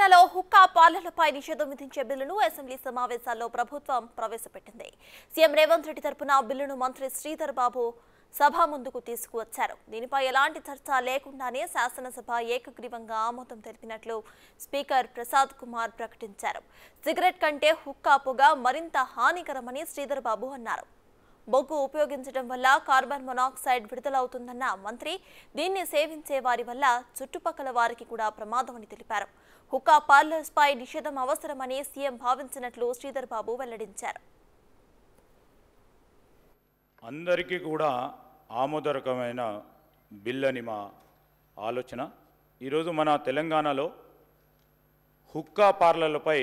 తెలంగాణలో హుక్కా పార్లర్లపై నిషేధం విధించే బిల్లును అసెంబ్లీ సమావేశాల్లో ప్రభుత్వం ప్రవేశపెట్టింది. సీఎం రేవంత్ రెడ్డి తరపున బిల్లును మంత్రి శ్రీధర్ బాబు సభ ముందుకు తీసుకువచ్చారు. దీనిపై ఎలాంటి చర్చ లేకుండానే శాసనసభ ఏకగ్రీవంగా ఆమోదం తెలిపినట్లు స్పీకర్ ప్రసాద్ కుమార్ ప్రకటించారు. సిగరెట్ కంటే హుక్కా పొగ మరింత హానికరమని శ్రీధర్ బాబు అన్నారు. బొగ్గు ఉపయోగించడం వల్ల కార్బన్ మొనాక్సైడ్ విడుదలవుతుందన్న మంత్రి దీన్ని సేవించే వారి వల్ల చుట్టుపక్కల వారికి కూడా ప్రమాదమని తెలిపారు. హుక్కా పార్లర్స్ పై నిషేధం అవసరమని సీఎం భావించినట్లు శ్రీధర్ బాబు వెల్లడించారు. అందరికీ కూడా ఆమోదకరమైన బిల్ అని మా ఆలోచన. ఈరోజు మన తెలంగాణలో హుక్కా పార్లర్లపై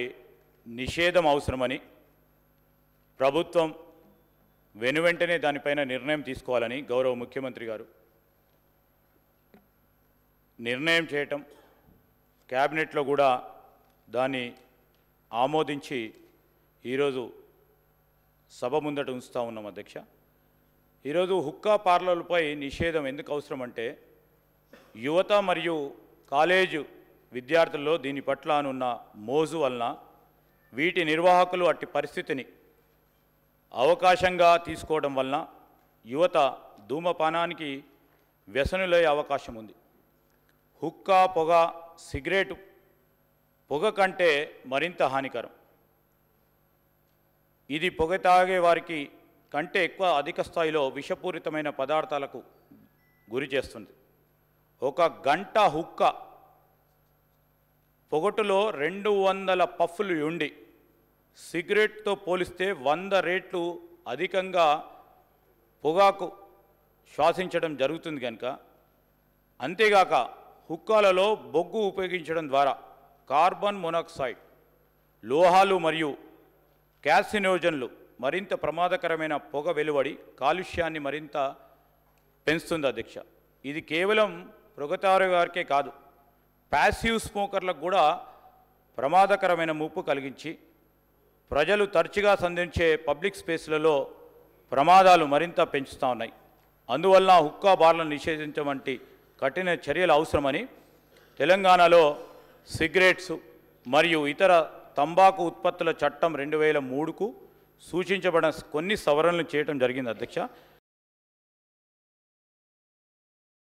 నిషేధం అవసరమని ప్రభుత్వం వెనువెంటనే దానిపైన నిర్ణయం తీసుకోవాలని గౌరవ ముఖ్యమంత్రి గారు నిర్ణయం చేయటం, క్యాబినెట్లో కూడా దాన్ని ఆమోదించి ఈరోజు సభ ముందట ఉంచుతా ఉన్నాం అధ్యక్ష. ఈరోజు హుక్కా పార్లర్లపై నిషేధం ఎందుకు అవసరం అంటే యువత మరియు కాలేజు విద్యార్థుల్లో దీని పట్ల అనున్న మోజు వలన వీటి నిర్వాహకులు అట్టి పరిస్థితిని అవకాశంగా తీసుకోవడం వలన యువత ధూమపానానికి వ్యసనులయ్యే అవకాశం ఉంది. హుక్కా పొగ సిగరెట్ పొగ కంటే మరింత హానికరం. ఇది పొగ తాగే వారికి కంటే ఎక్కువ అధిక స్థాయిలో విషపూరితమైన పదార్థాలకు గురి చేస్తుంది. ఒక గంట హుక్కా పొగటులో 200 పఫ్ఫులు ఉండి సిగరెట్తో పోలిస్తే 100 రెట్లు అధికంగా పొగాకు శ్వాసించడం జరుగుతుంది కనుక, అంతేగాక హుక్కాలలో బొగ్గు ఉపయోగించడం ద్వారా కార్బన్ మొనాక్సైడ్, లోహాలు మరియు క్యాసినోజన్లు మరింత ప్రమాదకరమైన పొగ వెలువడి కాలుష్యాన్ని మరింత పెంచుతుంది అధ్యక్ష. ఇది కేవలం పొగతారు వారికే కాదు, ప్యాసివ్ స్మోకర్లకు కూడా ప్రమాదకరమైన ముప్పు కలిగించి ప్రజలు తరచుగా సంధించే పబ్లిక్ స్పేస్లలో ప్రమాదాలు మరింత పెంచుతూ ఉన్నాయి. అందువలన హుక్కా బార్లను నిషేధించడం వంటి కఠిన చర్యలు అవసరమని తెలంగాణలో సిగరెట్స్ మరియు ఇతర తంబాకు ఉత్పత్తుల చట్టం 2003కు సూచించబడిన కొన్ని సవరణలు చేయడం జరిగింది అధ్యక్ష.